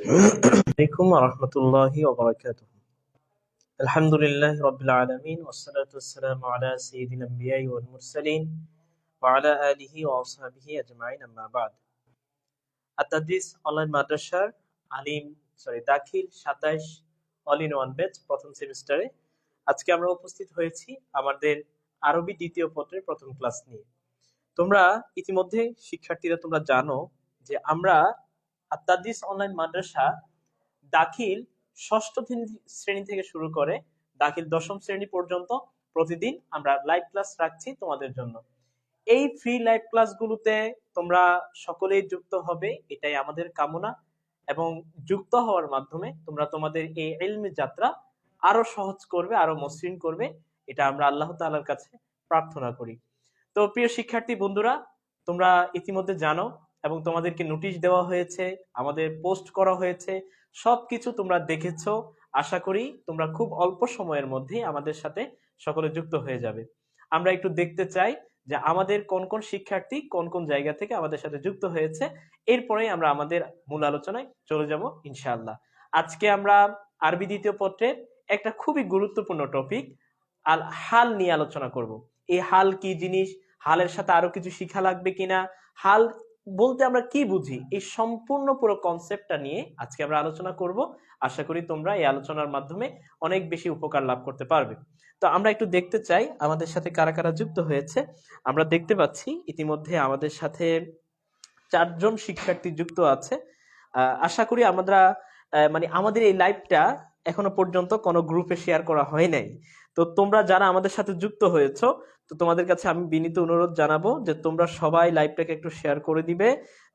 عليكم ورحمة الله وبركاته. الحمد لله رب العالمين والصلاة والسلام على سيد الأنبياء والمرسلين وعلى آله وأصحابه أجمعين أما بعد. আত-তাদরিস online মাদ্রাসার দাখিল 27 all in one batch প্রথম সেমিস্টারে আজকে আমরা উপস্থিত হয়েছি আমাদের আরবি দ্বিতীয় পত্রের প্রথম ক্লাস নিয়ে। তোমরা ইতিমধ্যে শিক্ষার্থীরা তোমরা জানো যে আমরা আত-তাদরিস অনলাইন মাদ্রাসা দাখিল ষষ্ঠ শ্রেণী থেকে শুরু করে দাখিল দশম শ্রেণী পর্যন্ত প্রতিদিন আমরা লাইভ ক্লাস রাখছি তোমাদের জন্য। এই ফ্রি লাইভ ক্লাসগুলোতে তোমরা সকলেই যুক্ত হবে, এটাই আমাদের কামনা, এবং যুক্ত হওয়ার মাধ্যমে তোমরা তোমাদের এই ইলমি যাত্রা আরো সহজ করবে, আরো মসৃণ করবে, এটা আমরা আল্লাহ তাআলার কাছে প্রার্থনা করি। তো প্রিয় শিক্ষার্থী বন্ধুরা, তোমরা ইতিমধ্যে জানো এবং তোমাদেরকে নোটিশ দেওয়া হয়েছে, আমাদের পোস্ট করা হয়েছে, সবকিছু তোমরা দেখেছো। আশা করি তোমরা খুব অল্প সময়ের মধ্যে আমাদের সাথে সকলে যুক্ত হয়ে যাবে। আমরা একটু দেখতে চাই যে আমাদের কোন কোন শিক্ষার্থী কোন কোন জায়গা থেকে আমাদের সাথে যুক্ত হয়েছে, এরপরে আমরা আমাদের মূল আলোচনায় চলে যাব ইনশাআল্লাহ। আজকে আমরা আরবি দ্বিতীয় পত্রের একটা খুবই গুরুত্বপূর্ণ টপিক আল হাল নিয়ে আলোচনা করব। এই হাল কি জিনিস, হালের সাথে আরো কিছু শিখা লাগবে কিনা, হাল বলতে আমরা কি বুঝি, এই সম্পূর্ণ পুরো কনসেপ্টটা নিয়ে আজকে আমরা আলোচনা করব। আশা করি তোমরা এই আলোচনার মাধ্যমে অনেক বেশি উপকার লাভ করতে পারবে। তো আমরা একটু দেখতে চাই আমাদের সাথে কারা কারা যুক্ত হয়েছে। আমরা দেখতে পাচ্ছি ইতিমধ্যে আমাদের সাথে 4 জন শিক্ষার্থী যুক্ত আছে। আশা করি আমরা আমাদের এই লাইভটা এখনো পর্যন্ত কোনো গ্রুপে শেয়ার করা হয় নাই। তো তোমরা যারা আমাদের সাথে যুক্ত হয়েছো, তো তোমাদের কাছে আমি বিনীত অনুরোধ জানাবো যে তোমরা সবাই লাইভটাকে একটু শেয়ার করে দিবে,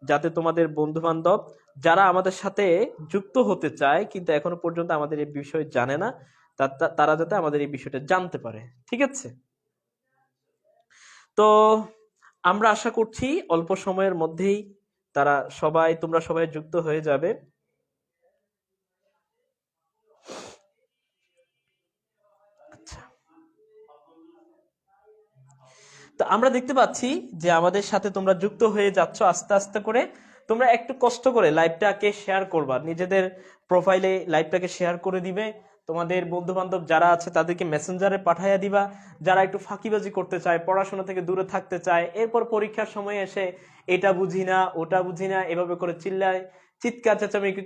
যাতে তোমাদের বন্ধু বান্ধব যারা আমাদের সাথে যুক্ত হতে চায় কিন্তু এখনো পর্যন্ত আমাদের এই বিষয় জানে না, তারা যাতে আমাদের এই বিষয়টা জানতে পারে। ঠিক আছে? তো আমরা আশা করছি অল্প সময়ের মধ্যেই তোমরা সবাই যুক্ত হয়ে যাবে। তো আমরা দেখতে পাচ্ছি যে আমাদের সাথে তোমরা যুক্ত হয়ে যাচ্ছ আস্তে আস্তে করে। তোমরা একটু কষ্ট করে লাইভটাকে শেয়ার করবা, নিজেদের প্রোফাইলে লাইভটাকে শেয়ার করে দিবে, তোমাদের বন্ধু বান্ধব যারা আছে তাদেরকে মেসেঞ্জারে পাঠাইয়া দিবা। যারা একটু ফাঁকিবাজি করতে চায়, পড়াশোনা থেকে দূরে থাকতে চায়, এরপর পরীক্ষার সময় এসে এটা বুঝি না ওটা বুঝি না এভাবে করে চিল্লায়, চিৎকার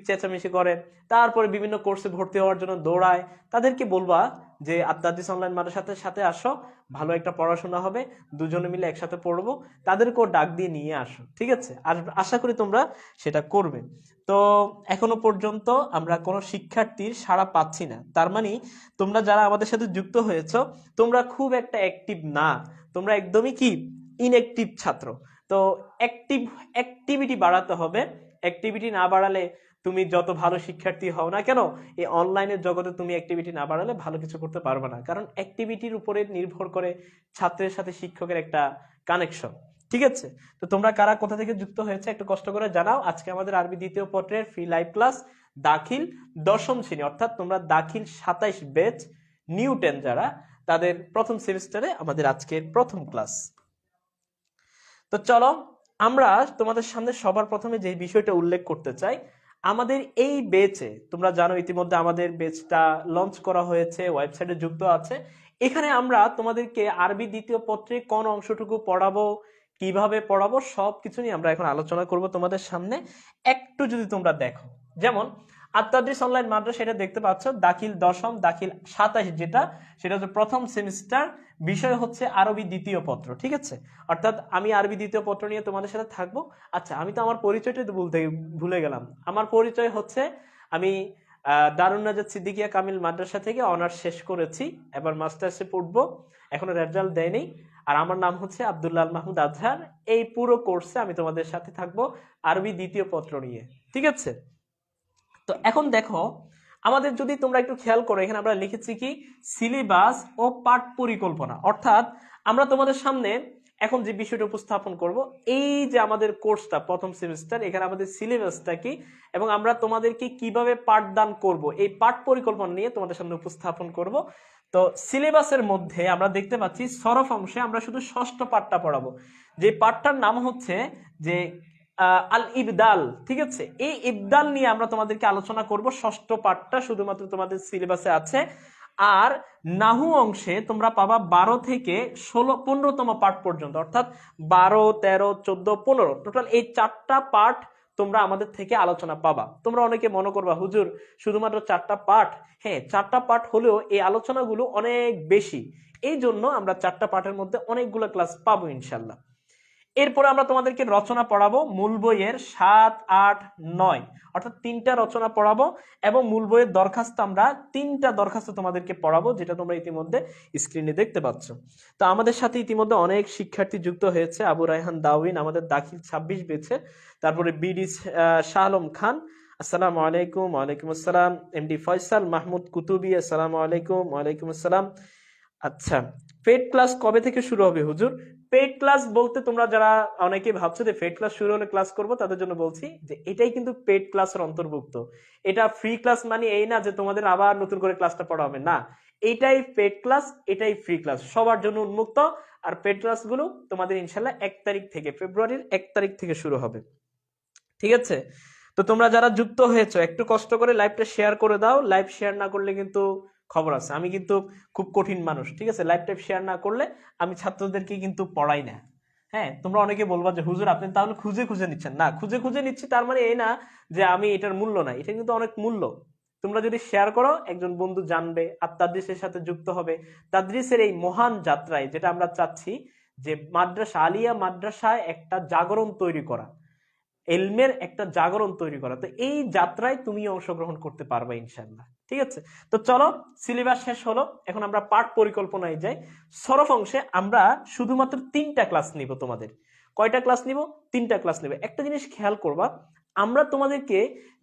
চেঁচামেচি করে, তারপরে বিভিন্ন কোর্সে ভর্তি হওয়ার জন্য দৌড়ায়, তাদেরকে বলবা যে আত-তাদরিস অনলাইন মাদ্রাসার সাথে আসো, ভালো একটা পড়াশোনা হবে, দুজনে মিলে একসাথে পড়বো, তাদেরকেও ডাক দিয়ে নিয়ে আসো। ঠিক আছে? আর আশা করি তোমরা সেটা করবে। তো এখনো পর্যন্ত আমরা কোনো শিক্ষার্থীর সাড়া পাচ্ছি না, তার মানে তোমরা যারা আমাদের সাথে যুক্ত হয়েছো তোমরা খুব একটা অ্যাক্টিভ না, তোমরা একদমই কি ইনঅ্যাক্টিভ ছাত্র। তো অ্যাক্টিভিটি বাড়াতে হবে। অ্যাক্টিভিটি না বাড়ালে তুমি যত ভালো শিক্ষার্থী হও না কেন, এই অনলাইনের জগতে তুমি অ্যাক্টিভিটি না বাড়ালে ভালো কিছু করতে পারবে না, কারণ অ্যাক্টিভিটির উপরে নির্ভর করে ছাত্রের সাথে শিক্ষকের একটা কানেকশন। ঠিক আছে? তো তোমরা কারা কোথা থেকে যুক্ত হয়েছে একটু কষ্ট করে জানাও। আজকে আমাদের আরবি দ্বিতীয় পত্রের ফ্রি লাইভ ক্লাস দাখিল দশম শ্রেণী, অর্থাৎ তোমরা দাখিল 27 ব্যাচ নিউ 10 যারা, তাদের প্রথম সেমিস্টারে আমাদের আজকের প্রথম ক্লাস। তো চলো আমরা তোমাদের সামনে সবার প্রথমে যে বিষয়টা উল্লেখ করতে চাই, আমাদের এই বেচে তোমরা জানো ইতিমধ্যে আমাদের বেচটা লঞ্চ করা হয়েছে, ওয়েবসাইটে যুক্ত আছে। এখানে আমরা তোমাদেরকে আরবি দ্বিতীয় পত্রে কোন অংশটুকু পড়াবো, কিভাবে পড়াবো, সবকিছু নিয়ে আমরা এখন আলোচনা করব তোমাদের সামনে। একটু যদি তোমরা দেখো, যেমন আত-তাদরিস অনলাইন মাদ্রাসা, এটা দেখতে পাচ্ছ দাখিল দশম, দাখিল 27 যেটা, সেটা হচ্ছে প্রথম সেমিস্টার, বিষয় হচ্ছে আরবি দ্বিতীয় পত্র। ঠিক আছে? অর্থাৎ আমি আরবি দ্বিতীয় পত্র নিয়ে তোমাদের সাথে থাকবো। আচ্ছা, আমি তো আমার পরিচয়টা তো ভুলে গেলাম। আমার পরিচয় হচ্ছে, আমি দারুন নাজাত সিদ্দিকিয়া কামিল মাদ্রাসা থেকে অনার্স শেষ করেছি, এবার মাস্টার্সে পড়বো, এখনো রেজাল্ট দেয়নি। আর আমার নাম হচ্ছে আব্দুল্লাহ আল মাহমুদ আজহার। এই পুরো কোর্সে আমি তোমাদের সাথে থাকবো আরবি দ্বিতীয় পত্র নিয়ে। ঠিক আছে? তো এখন দেখো, আমাদের যদি তোমরা একটু খেয়াল করো, এখানে আমরা লিখেছি কি সিলেবাস ও পাঠ পরিকল্পনা। অর্থাৎ আমরা তোমাদের সামনে এখন যে বিষয়টা উপস্থাপন করব, এই যে আমাদের কোর্সটা প্রথম সেমিস্টার, এখানে আমাদের সিলেবাসটা কি এবং আমরা তোমাদেরকে কিভাবে পাঠদান করব, এই পাঠ পরিকল্পনা নিয়ে তোমাদের সামনে উপস্থাপন করব। তো সিলেবাসের মধ্যে আমরা দেখতে পাচ্ছি সরফ অংশে আমরা শুধু ষষ্ঠ পাঠটা পড়াবো, যে পাঠটার নাম হচ্ছে যে আল ইবদাল, ঠিক আছে? এই ইবদাল নিয়ে আমরা তোমাদেরকে আলোচনা করব। ষষ্ঠ পাঠটা শুধুমাত্র তোমাদের সিলেবাসে আছে। আর নাহু অংশে তোমরা পাবা 12 থেকে 15তম পাঠ পর্যন্ত, অর্থাৎ 12, 13, 14, 15 টোটাল এই 4টা পাঠ তোমরা আমাদের থেকে আলোচনা পাবা। তোমরা অনেকে মনে করবা হুজুর শুধুমাত্র 4টা পাঠ। হ্যাঁ, 4টা পাঠ হলেও এই আলোচনাগুলো অনেক বেশি, এই জন্য আমরা 4টা পাঠের মধ্যে অনেকগুলো ক্লাস পাবো ইনশাল্লাহ। এরপরে আমরা তোমাদেরকে রচনা পড়াবো মূল বইয়ের 7, 8, 9, অর্থাৎ 3টা রচনা পড়াবো। এবং মূল বইয়ের দরখাস্ত আমরা 3টা দরখাস্ত তোমাদেরকে পড়াবো, যেটা তোমরা ইতিমধ্যে স্ক্রিনে দেখতে পাচ্ছ। তো আমাদের সাথে ইতিমধ্যে অনেক শিক্ষার্থী যুক্ত হয়েছে। আবু রায়হান দাউইন আমাদের দাখিল 26 বেছে, তারপরে বিডি শাহ আলম খান, আসসালামু আলাইকুম। ওয়ালাইকুম আসসালাম। এমডি ফয়সাল মাহমুদ কুতুবি, আসসালামু আলাইকুম। ওয়ালাইকুম আসসালাম। আচ্ছা, পেড ক্লাস কবে থেকে শুরু হবে হুজুর? পেড ক্লাস বলতে তোমরা যারা অনেকে ভাবছো যে পেড ক্লাস শুরু হলে ক্লাস করব, তাদের জন্য বলছি যে এটাই কিন্তু পেড ক্লাসের অন্তর্ভুক্ত। এটা ফ্রি ক্লাস মানে এই না যে তোমাদের আবার নতুন করে ক্লাসটা পড়া হবে, না। এটাই পেড ক্লাস, এটাই ফ্রি ক্লাস, সবার জন্য উন্মুক্ত। আর পেড ক্লাস গুলো তোমাদের ইনশাল্লাহ 1 তারিখ থেকে, ফেব্রুয়ারির 1 তারিখ থেকে শুরু হবে, ঠিক আছে? তো তোমরা যারা যুক্ত হয়েছো একটু কষ্ট করে লাইভটা শেয়ার করে দাও। লাইভ শেয়ার না করলে কিন্তু খবর আছে, আমি কিন্তু খুব কঠিন মানুষ, ঠিক আছে? লাইভ টাইভ শেয়ার না করলে আমি ছাত্রদেরকে কিন্তু পড়াই না। হ্যাঁ, তোমরা অনেকে বলবা যে হুজুর আপনি তাহলে খুঁজে খুঁজে নিচ্ছেন। না, খুঁজে খুঁজে নিচ্ছি তার মানে এই না যে আমি এটার মূল্য নাই, এটা কিন্তু অনেক মূল্য। তোমরা যদি শেয়ার করো একজন বন্ধু জানবে আর তাদরিসের সাথে যুক্ত হবে। তাদরিসের এই মহান যাত্রায় যেটা আমরা চাচ্ছি যে মাদ্রাসা, আলিয়া মাদ্রাসায় একটা জাগরণ তৈরি করা, এলমের একটা জাগরণ তৈরি করা। তো এই যাত্রায় তুমি অংশগ্রহণ করতে পারবে ইনশাল্লাহ, ঠিক আছে? তো চলো, সিলেবাস শেষ হলো, এখন আমরা পাঠ পরিকল্পনায় যাই। সরফ অংশে আমরা শুধুমাত্র 3টা ক্লাস নিব। তোমাদের কয়টা ক্লাস নিব? 3টা ক্লাস নেবে। একটা জিনিস খেয়াল করবা, আমরা তোমাদেরকে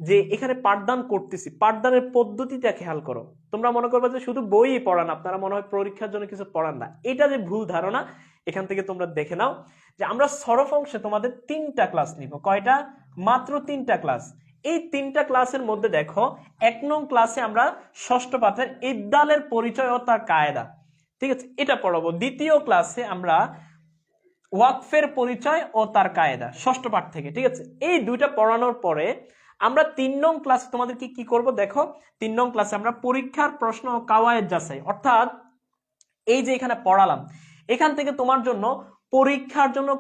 যে এখানে পাঠদান করতেছি, পাঠদানের পদ্ধতিটা খেয়াল করো। তোমরা মনে করবা যে শুধু বই পড়ান, আপনারা মনে হয় পরীক্ষার জন্য কিছু পড়ান না। এটা যে ভুল ধারণা, এখান থেকে তোমরা দেখে নাও যে আমরা সরফ অংশে তোমাদের 3টা ক্লাস নিব। কয়টা? মাত্র 3টা ক্লাস। এই 3টা ক্লাসের মধ্যে দেখো, 1 নং ক্লাসে আমরা ষষ্ঠ পাঠের ইবদালের পরিচয় ও তার কায়দা, ঠিক আছে, এটা পড়াবো। দ্বিতীয় ক্লাসে আমরা ওয়াকফের পরিচয় ও তার কায়দা, ষষ্ঠ পাঠ থেকে, ঠিক আছে? এই দুইটা পড়ানোর পরে আমরা 3 নং ক্লাসে তোমাদেরকে কি করব দেখো। 3 নং ক্লাসে আমরা পরীক্ষার প্রশ্ন ও কাওয়ায়েদ যাচাই, অর্থাৎ এই যে এখানে পড়ালাম, এখান থেকে তোমার জন্য পরীক্ষার জন্য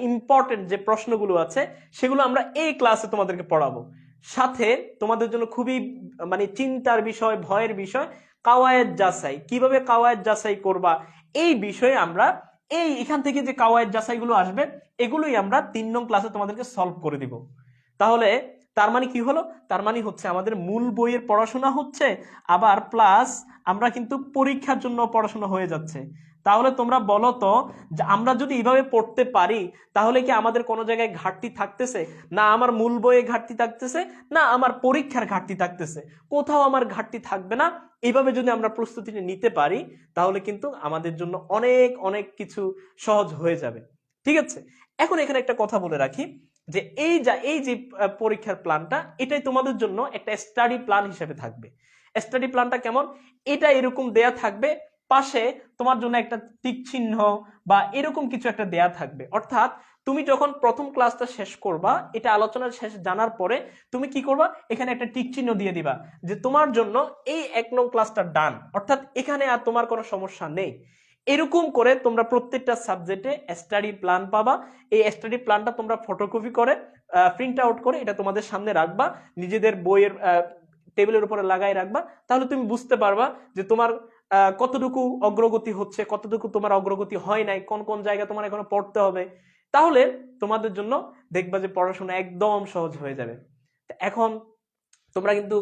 ইম্পর্টেন্ট যে প্রশ্নগুলো আছে সেগুলো আমরা এই ক্লাসে তোমাদেরকে পড়াবো। সাথে তোমাদের জন্য খুবই মানে চিন্তার বিষয়, ভয়ের বিষয়, কাওয়ায়েদ যাচাই, কিভাবে কাওয়ায়েদ যাচাই করবা এই বিষয়ে আমরা এখান থেকে যে কাওয়ায়েদ যাচাইগুলো আসবে এগুলোই আমরা 3 নং ক্লাসে তোমাদেরকে সলভ করে দিব। তাহলে তার মানে কি হলো? তার মানে হচ্ছে আমাদের মূল বইয়ের পড়াশোনা হচ্ছে, আবার প্লাস আমরা কিন্তু পরীক্ষার জন্য পড়াশোনা হয়ে যাচ্ছে। তাহলে তোমরা বলো তো, যে আমরা যদি এইভাবে পড়তে পারি তাহলে কি আমাদের কোনো জায়গায় ঘাটতি থাকতেছে? না আমার মূল বইয়ে ঘাটতি থাকতেছে, না আমার পরীক্ষার ঘাটতি থাকতেছে, কোথাও আমার ঘাটতি থাকবে না। এইভাবে যদি আমরা প্রস্তুতি নিতে পারি তাহলে কিন্তু আমাদের জন্য অনেক অনেক কিছু সহজ হয়ে যাবে, ঠিক আছে? এখন এখানে একটা কথা বলে রাখি যে এই যে পরীক্ষার প্ল্যানটা, এটাই তোমাদের জন্য একটা স্টাডি প্ল্যান হিসেবে থাকবে। স্টাডি প্ল্যানটা কেমন? এটা এরকম দেয়া থাকবে, পাশে তোমার জন্য একটা টিক চিহ্ন বা এরকম কিছু একটা দেয়া থাকবে। অর্থাৎ তুমি যখন প্রথম ক্লাসটা শেষ করবা, এটা আলোচনার শেষ জানার পরে তুমি কি করবা, এখানে একটা টিক চিহ্ন দিয়ে দিবা যে তোমার জন্য এই 1 নং ক্লাসটা ডান, অর্থাৎ এখানে আর তোমার কোনো সমস্যা নেই। এরকম করে তোমরা প্রত্যেকটা সাবজেক্টে স্টাডি প্ল্যান পাবা। এই স্টাডি প্ল্যানটা তোমরা ফটোকপি করে প্রিন্ট আউট করে এটা তোমাদের সামনে রাখবা, নিজেদের বইয়ের টেবিলের উপরে লাগাই রাখবা। তাহলে তুমি বুঝতে পারবা যে তোমার কতটুকু অগ্রগতি হচ্ছে, কতটুকু তোমার অগ্রগতি হয় নাই, কোন কোন জায়গা তোমার এখনো পড়তে হবে। তাহলে তোমাদের জন্য দেখবা যে পড়াশোনা একদম সহজ হয়ে যাবে। এখন তোমরা কিন্তু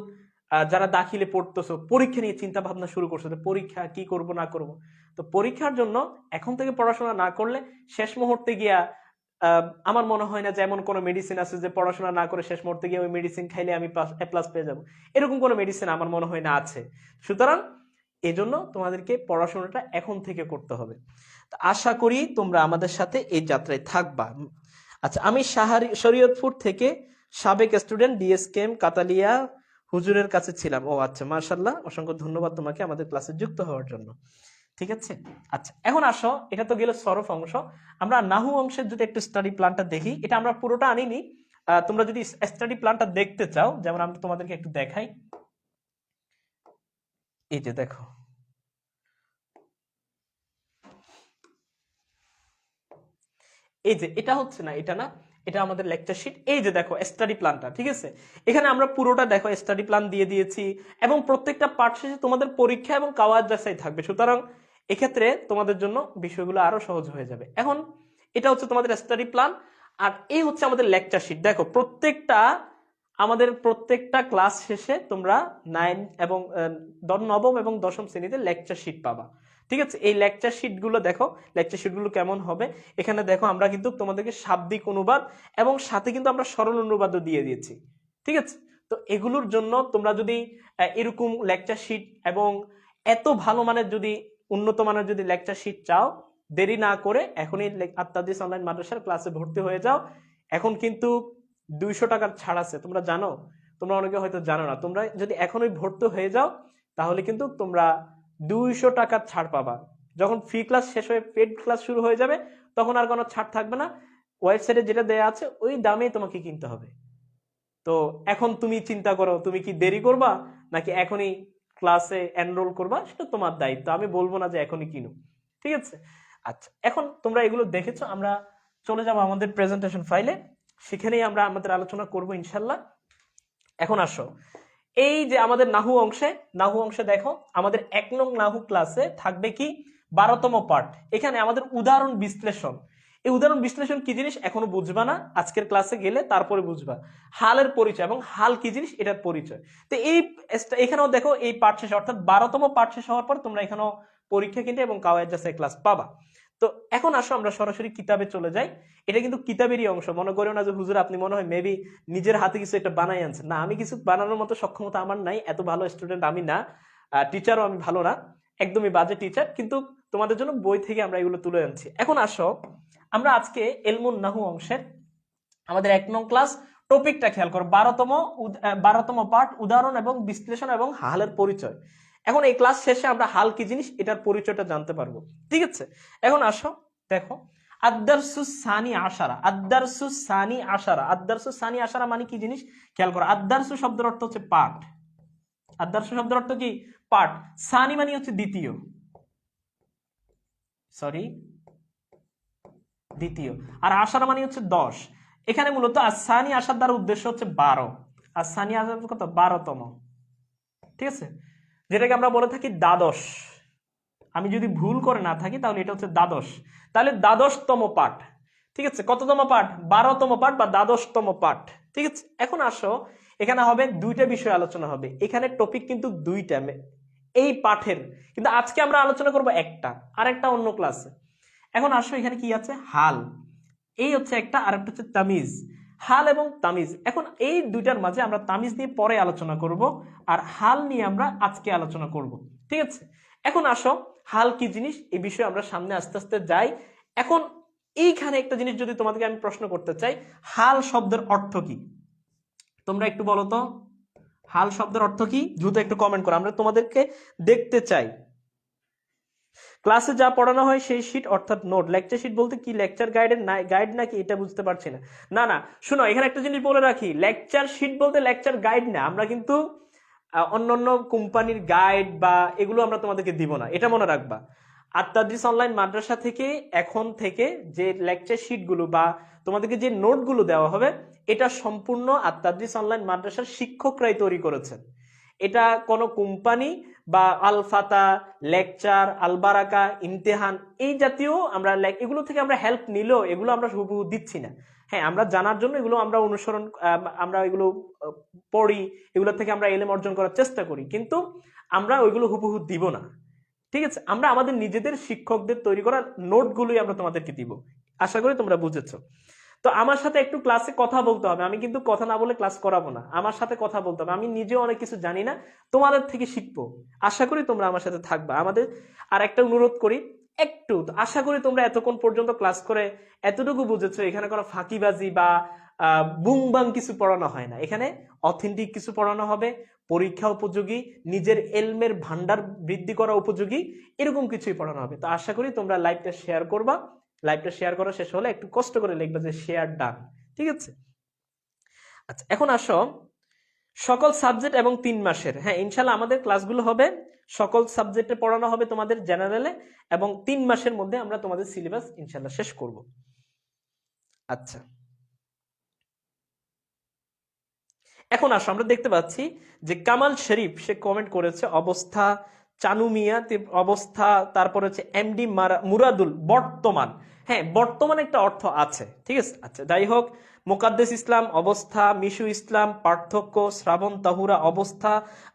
যারা দাখিলে পড়তেছো, পরীক্ষা নিয়ে চিন্তা ভাবনা শুরু করছো, পরীক্ষা কি করব না করব। তো পরীক্ষার জন্য এখন থেকে পড়াশোনা না করলে শেষ মুহূর্তে গিয়া আমার মনে হয় না যে এমন কোনো মেডিসিন আছে যে পড়াশোনা না করে শেষ মুহূর্তে গিয়ে ওই মেডিসিন খাইলে আমি A+ পেয়ে যাবো। এরকম কোনো মেডিসিন আমার মনে হয় না আছে। সুতরাং এজন্য তোমাদেরকে পড়াশোনাটা এখন থেকে করতে হবে। তো আশা করি তোমরা আমাদের সাথে এই যাত্রায় থাকবা। আচ্ছা, আমি শরীয়তপুর থেকে সাবেক স্টুডেন্ট, DSKM কাতালিয়া হুজুরের কাছে ছিলাম। ও আচ্ছা, মাশাআল্লাহ, অসংখ্য ধন্যবাদ তোমাকে আমাদের ক্লাসে যুক্ত হওয়ার জন্য। ঠিক আছে। আচ্ছা, এখন আসো, এটা তো গেল সরফ অংশ। আমরা নাহু অংশের যদি একটু স্টাডি প্ল্যানটা দেখি, এটা আমরা পুরোটা আনিনি, তোমরা যদি স্টাডি প্ল্যানটা দেখতে চাও, যেমন আমি তোমাদেরকে একটু দেখাই, এই যে দেখো, এই যে এটা হচ্ছে না, এটা না, এটা আমাদের লেকচার শিট। এই যে দেখো স্টাডি প্ল্যানটা, ঠিক আছে। এখানে আমরা পুরোটা দেখো স্টাডি প্ল্যান দিয়ে দিয়েছি, এবং প্রত্যেকটা পার্ট শেষে তোমাদের পরীক্ষা এবং কাওয়াজ যাচাই থাকবে, সুতরাং এক্ষেত্রে তোমাদের জন্য বিষয়গুলো আরো সহজ হয়ে যাবে। এখন এটা হচ্ছে তোমাদের স্টাডি প্ল্যান, আর এই হচ্ছে আমাদের লেকচার শিট। দেখো প্রত্যেকটা ক্লাস শেষে তোমরা নবম এবং দশম শ্রেণীতে লেকচার শিট পাবা। ঠিক আছে, এই লেকচার শিট গুলো দেখো, লেকচার শিট গুলো কেমন হবে। এখানে দেখো আমরা কিন্তু তোমাদেরকে শাব্দিক অনুবাদ এবং সাথে কিন্তু আমরা সরল অনুবাদও দিয়ে দিয়েছি। ঠিক আছে, তো এগুলোর জন্য তোমরা যদি এরকম লেকচার শিট এবং এত ভালো মানের যদি উন্নত মানের যদি লেকচার শিট চাও, দেরি না করে এখনই আত্মাদিস অনলাইন মাদ্রাসার ক্লাসে ভর্তি হয়ে যাও। এখন কিন্তু 200 টাকার ছাড় আছে, তোমরা জানো? তোমরা অনেকে হয়তো জানো না। তোমরা যদি এখনই ভর্তি হয়ে যাও তাহলে কিন্তু তোমরা 200 টাকার ছাড় পাবা। যখন ফ্রি ক্লাস শেষ হয়ে পেড ক্লাস শুরু হয়ে যাবে তখন আর কোনো ছাড় থাকবে না, ওয়েবসাইটে যেটা দেয়া আছে ওই দামেই তোমাকে কিনতে হবে। তো এখন তুমি চিন্তা করো, তুমি কি দেরি করবা নাকি এখনই ক্লাসে এনরোল করবা, সেটা তোমার দায়িত্ব। আমি বলবো না যে এখনই কিনো, ঠিক আছে। আচ্ছা, এখন তোমরা এগুলো দেখেছো, আমরা চলে যাবো আমাদের প্রেজেন্টেশন ফাইলে, সেখানেই আমরা আমাদের আলোচনা করব ইনশাল্লাহ। এখন আসো, এই যে আমাদের নাহু অংশে দেখো আমাদের 1 নং নাহু ক্লাসে থাকবে কি 12তম পার্ট। এখানে আমাদের উদাহরণ বিশ্লেষণ। এই উদাহরণ বিশ্লেষণ কি জিনিস এখনো বুঝবা না, আজকের ক্লাসে গেলে তারপরে বুঝবা। হালের পরিচয় এবং হাল কি জিনিস এটার পরিচয়। তো এখানেও দেখো এই পার্ট শেষ, অর্থাৎ 12তম পার্ট শেষ হওয়ার পর তোমরা এখানেও পরীক্ষা কিন্তু এবং কাওয়ায়েদ যাচাই ক্লাস পাবা। তো এখন আসো আমরা সরাসরি কিতাবে চলে যাই। এটা কিন্তু কিতাবেরই অংশ, মনে করিও না যে হুজুর আপনি মনে হয় মেবি নিজের হাতে কিছু একটা বানাই আনছেন। না, আমি কিছু বানানোর মতো সক্ষমতা আমার নাই, এত ভালো স্টুডেন্ট আমি না, টিচারও আমি ভালো না, একদমই বাজে টিচার, কিন্তু তোমাদের জন্য বই থেকে আমরা এগুলো তুলে আনছি। এখন আসো, আমরা আজকে এলমুন নাহু অংশের আমাদের 1 নং ক্লাস টপিকটা খেয়াল করো, 12তম পার্ট উদাহরণ এবং বিশ্লেষণ এবং হালের পরিচয়। এখন এই ক্লাস শেষে আমরা হাল কি জিনিস এটার পরিচয়টা জানতে পারবো, ঠিক আছে। এখন আসো দেখো, আদ-দারসুস সানি আশারা, আদ-দারসুস সানি আশারা, আদ-দারসুস সানি আশারা মানে কি জিনিস খেয়াল করো। আদ-দারসু শব্দের অর্থ হচ্ছে পাঠ, আদ-দারসু শব্দের অর্থ কি পাঠ, সানি মানে হচ্ছে দ্বিতীয়, দ্বিতীয়, আর আশারা মানে হচ্ছে 10। এখানে মূলত আসানি আসার দ্বারা উদ্দেশ্য হচ্ছে 12, আসানি আসার কত 12তম, ঠিক আছে, যেটাকে আমরা বলে থাকি দ্বাদশ। আমি যদি ভুল করে না থাকি তাহলে এটা হচ্ছে দ্বাদশ, তাহলে দ্বাদশতম পাঠ, ঠিক আছে। কততম পাঠ? 12তম পাঠ বা দ্বাদশতম পাঠ, ঠিক আছে। এখন আসো, এখানে হবে দুইটা বিষয় আলোচনা হবে, এখানে টপিক কিন্তু দুইটা এই পাঠের, কিন্তু আজকে আমরা আলোচনা করব একটা, আর একটা অন্য ক্লাসে। এখন আসো, এখানে কি আছে? হাল, এই হচ্ছে একটা, আর একটা হচ্ছে তামিজ। হাল এবং তামিজ, এখন এই দুইটার মাঝে আমরা তামিজ নিয়ে পরে আলোচনা করব, আর হাল নিয়ে আমরা আজকে আলোচনা করব, ঠিক আছে। এখন আসো, হাল কি জিনিস এই বিষয়ে আমরা সামনে আস্তে আস্তে যাই। এখন এইখানে একটা জিনিস যদি তোমাদেরকে আমি প্রশ্ন করতে চাই, হাল শব্দের অর্থ কি? তোমরা একটু বলো তো, হাল শব্দের অর্থ কি? দ্রুত একটু কমেন্ট করো, আমরা তোমাদেরকে দেখতে চাই। ক্লাসে যা পড়ানো হয় সেই শিট অর্থাৎ নোট। লেকচার শিট বলতে কি লেকচার গাইড নাকি এটা বুঝতে পারছি না। না না, শোনো, এখানে একটা জিনিস বলে রাখি, লেকচার শিট বলতে লেকচার গাইড না। আমরা কিন্তু অন্যান্য কোম্পানির গাইড বা এগুলো আমরা তোমাদেরকে দিব না, এটা মনে রাখবা। আত্মাদিস অনলাইন মাদ্রাসা থেকে এখন থেকে যে লেকচার শিটগুলো বা তোমাদেরকে যে নোটগুলো দেওয়া হবে, এটা সম্পূর্ণ আত্মাদিস অনলাইন মাদ্রাসার শিক্ষকরাই তৈরি করেছেন। এটা কোনো কোম্পানি বা আল ফাতা, লেকচার, আলবারাকা, ইমতেহান এই জাতীয় আমরা এগুলো থেকে আমরা হেল্প নিলেও এগুলো আমরা হুবহু দিচ্ছি না। হ্যাঁ, আমরা জানার জন্য এগুলো আমরা অনুসরণ, আমরা এগুলো পড়ি, এগুলো থেকে আমরা এলেম অর্জন করার চেষ্টা করি, কিন্তু আমরা ওইগুলো হুবহু দিব না, ঠিক আছে। আমরা আমাদের নিজেদের শিক্ষকদের তৈরি করা নোটগুলোই আমরা তোমাদেরকে দিব। আশা করি তোমরা বুঝেছো। তো আমার সাথে একটু ক্লাসে কথা বলতে হবে, আমি কিন্তু কথা না বলে ক্লাস করাবো না, আমার সাথে কথা বলতে হবে। আমি নিজেও অনেক কিছু জানি না, তোমাদের থেকে শিখবো। আশা করি তোমরা আমার সাথে থাকবা। আমাদের আর একটা অনুরোধ করি, একটু আশা করি তোমরা এতক্ষণ পর্যন্ত ক্লাস করে এতটুকু বুঝেছো, এখানে কোনো ফাঁকিবাজি বা বুং বাং কিছু পড়ানো হয় না, এখানে অথেন্টিক কিছু পড়ানো হবে, পরীক্ষা উপযোগী, নিজের এলমের ভান্ডার বৃদ্ধি করা উপযোগী, এরকম কিছুই পড়ানো হবে। তো আশা করি তোমরা লাইভটা শেয়ার করবা। লাইভটা শেয়ার করা শেষ হলে একটু কষ্ট করে লিখবা যে শেয়ার ডান, ঠিক আছে? আচ্ছা, এখন আসো সকল সাবজেক্ট এবং 3 মাসের। হ্যাঁ, ইনশাল্লাহ আমাদের ক্লাসগুলো হবে সকল সাবজেক্টে পড়ানো হবে তোমাদের জেনারেলে, এবং 3 মাসের মধ্যে আমরা তোমাদের সিলেবাস ইনশাল্লাহ শেষ করব। আচ্ছা, এখন আসো আমরা দেখতে পাচ্ছি যে কামাল শরীফ সে কমেন্ট করেছে অবস্থা, চানু মিয়া অবস্থা, তারপর হচ্ছে এমডি মুরাদুল বর্তমান। হ্যাঁ, বর্তমান একটা অর্থ আছে, ঠিক আছে। আচ্ছা, যাই হোক, মোকাদ্দেস ইসলাম অবস্থা, মিশু ইসলাম পার্থক্য, শ্রাবণ তাহুরা অবস্থা।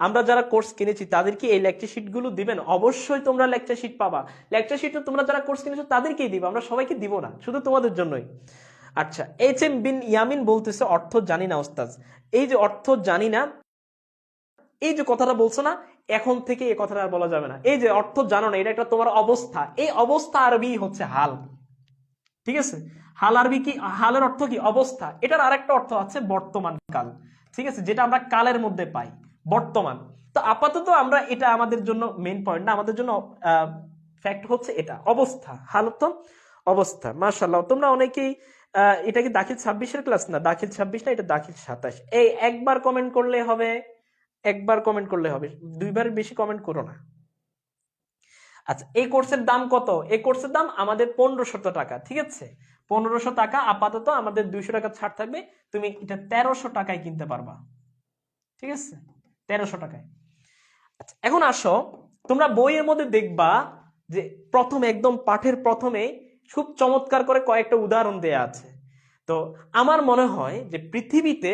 আমরা যারা কোর্স কিনেছি তাদেরকে এই লেকচার শিট গুলো দিবেন, অবশ্যই তোমরা লেকচার শিট পাবা। লেকচার শিট তোমরা যারা কোর্স কিনেছো তাদেরকেই দিব, আমরা সবাইকে দিব না, শুধু তোমাদের জন্যই। আচ্ছা, এইচ এম বিন ইয়ামিন বলতেছে অর্থ জানি না ওস্তাদ। এই যে অর্থ জানি না, এই যে কথাটা বলছো না, এখন থেকে এই কথাটা আর বলা যাবে না। এই যে অর্থ জানো না, এটা একটা তোমার অবস্থা। এই অবস্থা আরবি হচ্ছে হাল, ঠিক আছে? হাল আরবি কি? হালের অর্থ কি? অবস্থা। এটার আরেকটা অর্থ আছে বর্তমান কাল, ঠিক আছে, যেটা আমরা কালের মধ্যে পাই, বর্তমান। তো আপাতত আমরা এটা আমাদের জন্য মেইন পয়েন্ট না, আমাদের জন্য ফ্যাক্ট হচ্ছে এটা অবস্থা। হাল তো অবস্থা। মাশাআল্লাহ, তোমরা অনেকেই এটা কি দাখিল 26-এর ক্লাস? না, দাখিল 26 না, এটা দাখিল 27। এই একবার কমেন্ট করলে হবে, একবার কমেন্ট করলে হবে, দুইবারের বেশি কমেন্ট করো না। আচ্ছা, এই কোর্সের দাম কত? এই কোর্সের দাম আমাদের 1500 টাকা, ঠিক আছে? 1500 টাকা। আপাতত আমাদের 200 টাকা ছাড় থাকবে, তুমি এটা 1300 টাকায় কিনতে পারবা, ঠিক আছে? 1300 টাকায়। আচ্ছা, এখন আসো, তোমরা বইয়ের মধ্যে দেখবা যে প্রথমে একদম পাঠের প্রথমে খুব চমৎকার করে কয়েকটা উদাহরণ দেয়া আছে। তো আমার মনে হয় যে পৃথিবীতে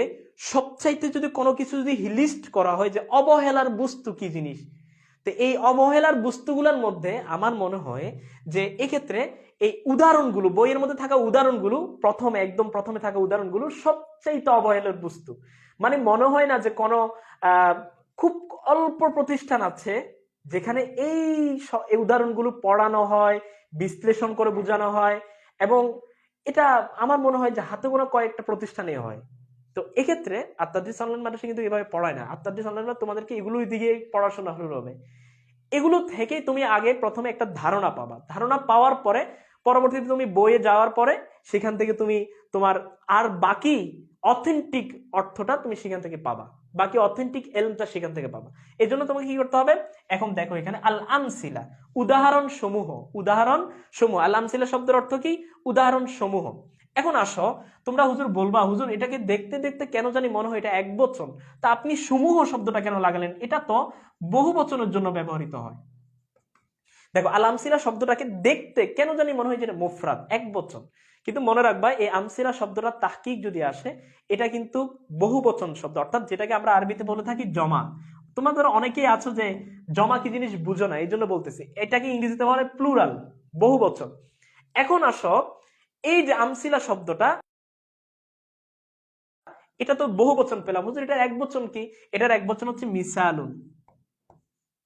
সবচাইতে যদি কোনো কিছু যদি লিস্ট করা হয় যে অবহেলার বস্তু কি জিনিস, তো এই অবহেলার বস্তুগুলোর মধ্যে আমার মনে হয় যে এক্ষেত্রে এই উদাহরণগুলো, বইয়ের মধ্যে থাকা উদাহরণগুলো, প্রথমে একদম প্রথমে থাকা উদাহরণগুলো সবচাইতে অবহেলার বস্তু। মানে মনে হয় না যে কোনো খুব অল্প প্রতিষ্ঠান আছে যেখানে এই উদাহরণগুলো পড়ানো হয়, বিশ্লেষণ করে বোঝানো হয়, এবং এটা আমার মনে হয় যে হাতে গোনা কয়েকটা প্রতিষ্ঠানে হয়। তো এক্ষেত্রে আত্মাদিস অনলাইন মাদ্রাসা কিন্তু এভাবে পড়ায় না। আত্মাদিস অনলাইন তোমাদেরকে এগুলোই দিকে পড়াশোনা শুরু হবে। এগুলো থেকে তুমি আগে প্রথমে একটা ধারণা পাবা, ধারণা পাওয়ার পরে পরবর্তীতে তুমি বইয়ে যাওয়ার পরে সেখান থেকে তুমি তোমার আর বাকি অথেন্টিক অর্থটা তুমি সেখান থেকে পাবা, বাকি অথেন্টিক এলমটা সেখান থেকে পাবা। এই জন্য তোমাকে কি করতে হবে? এখন দেখো এখানে আল আমসিলা, উদাহরণ সমূহ। উদাহরণ সমূহ, আল আমসিলা শব্দের অর্থ কি? উদাহরণ সমূহ। এখন আসো, তোমরা হুজুর বলবা হুজুর এটাকে দেখতে দেখতে কেন জানি মনে হয় এটা এক বচন, তা আপনি সমূহ শব্দটা কেন লাগালেন? এটা তো বহু বচনের জন্য ব্যবহৃত হয়। দেখো, আল আমসিলা শব্দটাকে দেখতে কেন জানি মনে হয় যে এটা মুফরাদ, এক বচন, কিন্তু মনে রাখবা এই আমসিলা শব্দটা তাহকিক যদি আসে, এটা কিন্তু বহু বচন শব্দ, অর্থাৎ যেটাকে আমরা আরবিতে বলে থাকি জমা। তোমাদের অনেকেই আছো যে জমা কি জিনিস বুঝো না, এই জন্য বলতেছি, এটাকে ইংরেজিতে বলে প্লুরাল, বহু বচন। এখন আসো, এই যে আমসিলা শব্দটা, এটা তো বহু বচন পেলাম, হুজুর এটার এক বচন কি? এটার এক বচন হচ্ছে মিসালুন।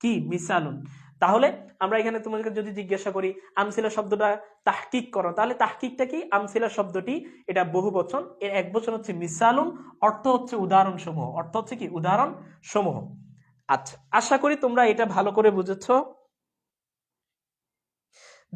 কি? মিসালুন। তাহলে আমরা এখানে তোমাকে যদি জিজ্ঞাসা করি আমসিলা শব্দটা তাহকিক করো, তাহলে তাহকিকটা কি? আমসিলা শব্দটি এটা বহু বচন, এর এক বচন হচ্ছে মিসালুন, অর্থ হচ্ছে উদাহরণ সমূহ। অর্থ হচ্ছে কি? উদাহরণ সমূহ। আচ্ছা, আশা করি তোমরা এটা ভালো করে বুঝেছো।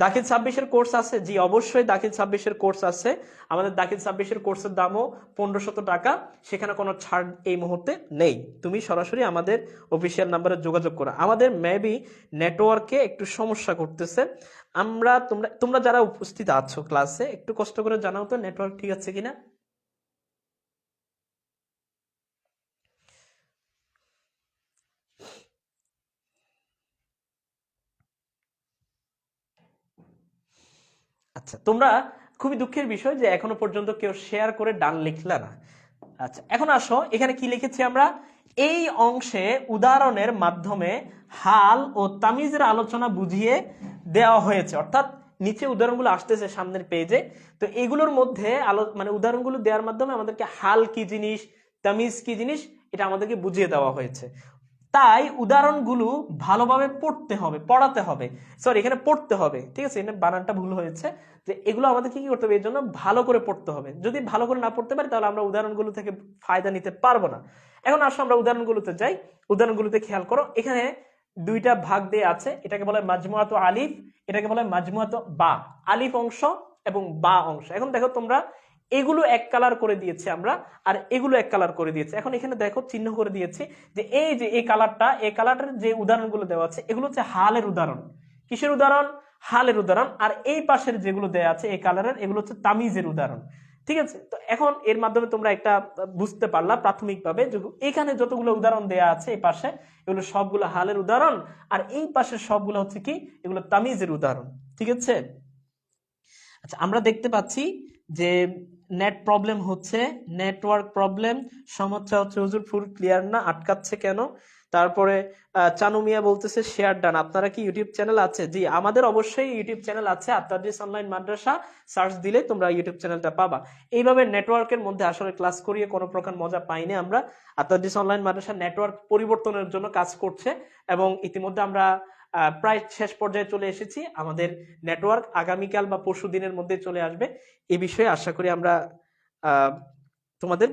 দাখিল 26-এর কোর্স আছে? জি অবশ্যই দাখিল 26-এর কোর্স আছে। আমাদের দাখিল 26-এর কোর্সের দামও 1500 টাকা, সেখানে কোনো ছাড় এই মুহূর্তে নেই। তুমি সরাসরি আমাদের অফিসিয়াল নাম্বারে যোগাযোগ করো। আমাদের মেবি নেটওয়ার্কে একটু সমস্যা করতেছে। তোমরা যারা উপস্থিত আছো ক্লাসে একটু কষ্ট করে জানাও তো নেটওয়ার্ক ঠিক আছে কিনা। আচ্ছা, তোমরা খুবই দুঃখের বিষয় যে এখনো পর্যন্ত কেউ শেয়ার করে ডান লিখলা না। আচ্ছা, এখন আসো, এখানে কি লিখেছি আমরা? এই অংশে উদাহরণের মাধ্যমে হাল ও তামিজের আলোচনা বুঝিয়ে দেওয়া হয়েছে, অর্থাৎ নিচে উদাহরণগুলো আসতেছে সামনের পেজে। তো এগুলোর মধ্যে মানে উদাহরণগুলো দেওয়ার মাধ্যমে আমাদেরকে হাল কি জিনিস, তামিজ কি জিনিস, এটা আমাদেরকে বুঝিয়ে দেওয়া হয়েছে। তাই উদাহরণগুলো ভালোভাবে পড়তে হবে, পড়াতে হবে, সরি এখানে পড়তে হবে, ঠিক আছে, এখানে বানানটা ভুল হয়েছে, যে এগুলো আমাদেরকে কি করতে হবে, এর জন্য ভালো করে পড়তে হবে। যদি ভালো করে না পড়তে পারি তাহলে আমরা উদাহরণগুলো থেকে ফায়দা নিতে পারবো না। এখন আসো আমরা উদাহরণগুলোতে যাই। উদাহরণগুলোতে খেয়াল করো, এখানে দুইটা ভাগ দিয়ে আছে, এটাকে বলে মাজমুআত আলিফ, এটাকে বলে মাজমুআত বা। আলিফ অংশ এবং বা অংশ। এখন দেখো তোমরা, এগুলো এক কালার করে দিয়েছি আমরা, আর এগুলো এক কালার করে দিয়েছি। এখন এখানে দেখো চিহ্ন করে দিয়েছি যে এই কালারটা, এই কালারের যে উদাহরণগুলো দেওয়া আছে এগুলো হচ্ছে হালের উদাহরণ। কিসের উদাহরণ? হালের উদাহরণ। আর এই পাশের যেগুলো দেওয়া আছে এই কালারের, এগুলো হচ্ছে তামিজের উদাহরণ। ঠিক আছে, তো এখন এর মাধ্যমে তোমরা একটা বুঝতে পারলা প্রাথমিকভাবে, এখানে যতগুলো উদাহরণ দেয়া আছে এই পাশে, এগুলো সবগুলো হালের উদাহরণ, আর এই পাশের সবগুলো হচ্ছে কি, এগুলো তামিজের উদাহরণ। ঠিক আছে, আচ্ছা আমরা দেখতে পাচ্ছি যে নেট প্রবলেম হচ্ছে, নেটওয়ার্ক প্রবলেম, সমস্যা হচ্ছে হুজুর ফুল ক্লিয়ার না, আটকাচ্ছে কেন। তারপরে চানু মিয়া বলতেছে শেয়ার ডান। আপনারা কি ইউটিউব চ্যানেল আছে? জি, আমাদের অবশ্যই ইউটিউব চ্যানেল আছে, আত-তাদরিস অনলাইন মাদ্রাসা সার্চ দিলে তোমরা ইউটিউব চ্যানেলটা পাবা। এইভাবে নেটওয়ার্কের মধ্যে আসলে ক্লাস করিয়ে কোনো প্রকার মজা পাইনি আমরা। আত-তাদরিস অনলাইন মাদ্রাসা নেটওয়ার্ক পরিবর্তনের জন্য কাজ করছে, এবং ইতিমধ্যে আমরা প্রায় শেষ পর্যায়ে চলে এসেছি। আমাদের নেটওয়ার্ক আগামীকাল বা পরশু দিনের মধ্যে চলে আসবে। এই বিষয়ে আশা করি আমরা তোমাদের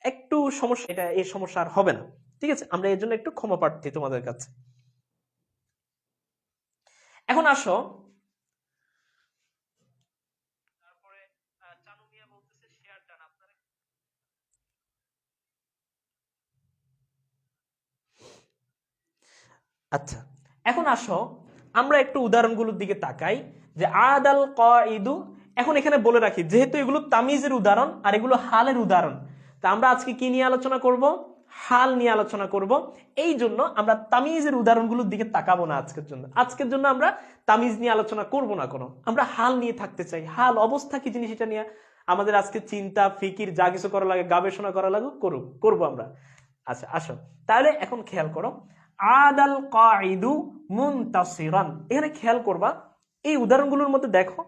একটু সমস্যা, এটা এই সমস্যা আর হবে না। ঠিক আছে, আমরা এর জন্য একটু ক্ষমা প্রার্থী তোমাদের কাছে। এখন আসো, আচ্ছা এখন আসো আমরা একটু উদাহরণগুলোর দিকে তাকাই, যে আদাল কাইদু। এখন এখানে বলে রাখি, যেহেতু এগুলো তামিজের উদাহরণ আর এগুলো হালের উদাহরণ, তা আমরা আজকে কি নিয়ে আলোচনা করব? হাল নিয়ে আলোচনা করব। এই জন্য আমরা তামিজের উদাহরণগুলোর দিকে তাকাবো না আজকের জন্য। আজকের জন্য আমরা তামিজ নিয়ে আলোচনা করব না কোনো, আমরা হাল নিয়ে থাকতে চাই। হাল অবস্থা কি জিনিস, এটা নিয়ে আমাদের আজকে চিন্তা ফিকির যা কিছু করা লাগে, গবেষণা করা লাগুক, করবো আমরা। আচ্ছা আসো তাহলে এখন খেয়াল করো, আদাল কাইদু মুনতাসিরান। এখানে খেয়াল করবা, এই উদাহরণগুলোর মধ্যে দেখো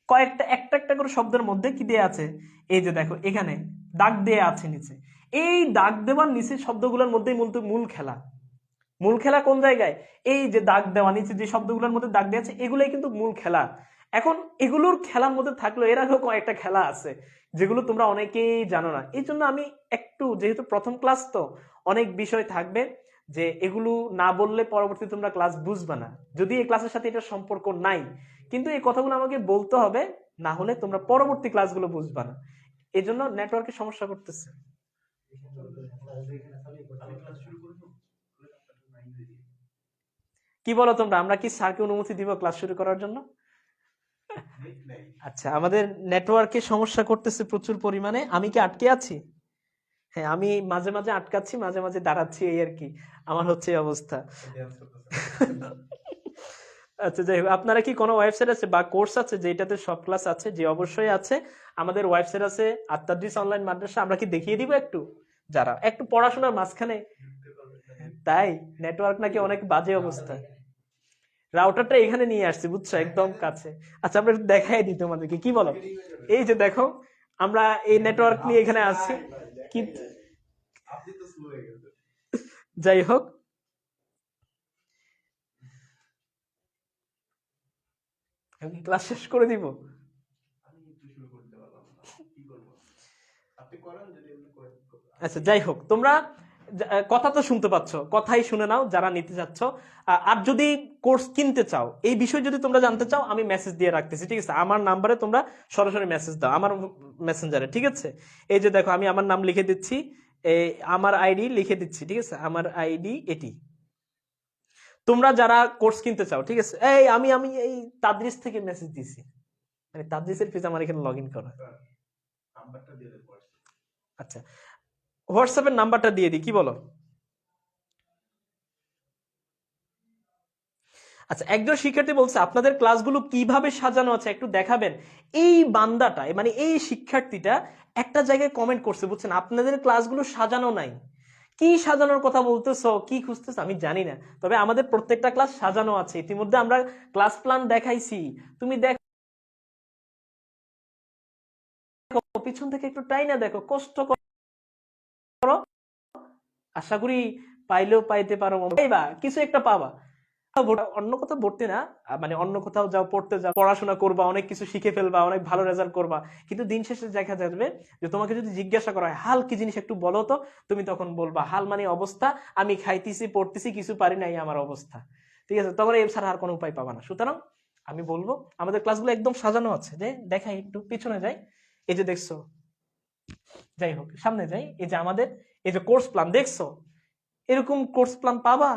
কয়েকটা একটা একটা করে শব্দের মধ্যে কি দেয়া আছে, এই যে দেখো এখানে দাগ দেয়া আছে নিচে। এই দাগ দেওয়ার নিচে শব্দগুলোর মধ্যেই মূল খেলা। মূল খেলা কোন জায়গায়? এই যে দাগ দেওয়া নিচে যে শব্দগুলোর মধ্যে দাগ দেওয়া আছে, এগুলোই কিন্তু মূল খেলা। এখন এগুলোর খেলার মধ্যে থাকলো, এর আগেও কয়েকটা খেলা আছে যেগুলো তোমরা অনেকেই জানো না। এই জন্য আমি একটু, যেহেতু প্রথম ক্লাস তো অনেক বিষয় থাকবে, যে এগুলো না বললে পরবর্তীতে তোমরা ক্লাস বুঝবে না, যদি এই ক্লাসের সাথে এটা সম্পর্ক নাই। কিন্তু এই কথাগুলো আমাকে বলতে হবে, না হলে তোমরা পরবর্তী ক্লাসগুলো বুঝবে না। এই জন্য নেটওয়ার্কের সমস্যা করতেছে। কি বলো তোমরা, আমরা কি স্যারকে অনুমতি দিব ক্লাস শুরু করার জন্য? আচ্ছা, আমাদের নেটওয়ার্কে সমস্যা করতেছে প্রচুর পরিমাণে। আমি কি আটকে আছি? হ্যাঁ, আমি মাঝে মাঝে আটকাচ্ছি, মাঝে মাঝে দাঁড়াচ্ছি, এই আর কি আমার হচ্ছে এই অবস্থা। আচ্ছা যাই হোক, আপনারা কি কোনো ওয়েবসাইট আছে বা কোর্স আছে যেটাতে সব ক্লাস আছে? যে অবশ্যই আছে, আমাদের ওয়েবসাইট আছে আত-তাদরিস অনলাইন মাদ্রাসা। আমরা কি দেখিয়ে দিব একটু, যারা একটু পড়াশোনার মাঝখানে? তাই নেটওয়ার্ক নাকি অনেক বাজে অবস্থা। রাউটারটা এখানে নিয়ে আসছি, বুঝছো, একদম কাছে। আচ্ছা আমরা একটু দেখাই দিই তোমাদেরকে, কি বলো? এই যে দেখো, আমরা এই নেটওয়ার্ক নিয়ে এখানে আছি, কিন্তু যাই হোক, আমি ক্লাস শেষ করে দিব। আচ্ছা যাই হোক, তোমরা কথা তো শুনতে পাচ্ছ, কথাই শুনে নাও যারা নিতে চাচ্ছ। আর যদি কোর্স কিনতে চাও, এই বিষয় যদি তোমরা জানতে চাও, আমি মেসেজ দিয়ে রাখতেছি, ঠিক আছে? আমার নাম্বারে তোমরা সরাসরি মেসেজ দাও, আমার মেসেঞ্জারে, ঠিক আছে? এই যে দেখো, আমি আমার নাম লিখে দিচ্ছি, আমার আইডি লিখে দিচ্ছি, ঠিক আছে? আমার আইডি এটি। তোমরা যারা কোর্স কিনতে চাও, ঠিক আছে? আমি এই তাদরিস থেকে মেসেজ দিছি, মানে তাদরিসের পেজ আমার এখানে লগ ইন করা। আচ্ছা, হোয়াটসঅ্যাপের নাম্বারটা দিয়ে দিই, কি বলো? আচ্ছা, একজন শিক্ষার্থী বলছে আপনাদের ক্লাসগুলো কিভাবে সাজানো আছে একটু দেখাবেন। এই বান্দাটা, মানে এই শিক্ষার্থীটা একটা জায়গায় কমেন্ট করছে, বুঝছেন, আপনাদের ক্লাসগুলো সাজানো নাই। কি সাজানোর কথা বলতেছো, কি খুঁজতেছো আমি জানি না, তবে আমাদের প্রত্যেকটা ক্লাস সাজানো আছে। ইতিমধ্যে আমরা ক্লাস প্ল্যান দেখাইছি, তুমি দেখো, পিছন থেকে একটু টাই না দেখো, কষ্ট করো। আশা করি পাইলেও পাইতে পারো, পাইবা, কিছু একটা পাবা। অন্য কোথাও ভর্তি না, মানে অন্য কোথাও যাও, পড়তে যাও, পড়াশোনা করবা, অনেক কিছু শিখে ফেলবা, অনেক ভালো রেজাল্ট করবা, কিন্তু দিন শেষে দেখা যাবে যে তোমাকে যদি জিজ্ঞাসা করা হয় হাল কি জিনিস একটু বলো তো, তুমি তখন বলবা হাল মানে অবস্থা, আমি খাইতেছি পড়তেছি কিছু পারি নাই, আমার অবস্থা। ঠিক আছে, তোমার এর ছাড়া আর কোনো উপায় পাবা না। সুতরাং আমি বলবো আমাদের ক্লাসগুলো একদম সাজানো আছে, যে দেখাই একটু পিছনে যাই, এই যে দেখছো, যাই হোক সামনে যাই, এই যে আমাদের এই যে কোর্স প্ল্যান দেখছো, এরকম কোর্স প্ল্যান পাবা?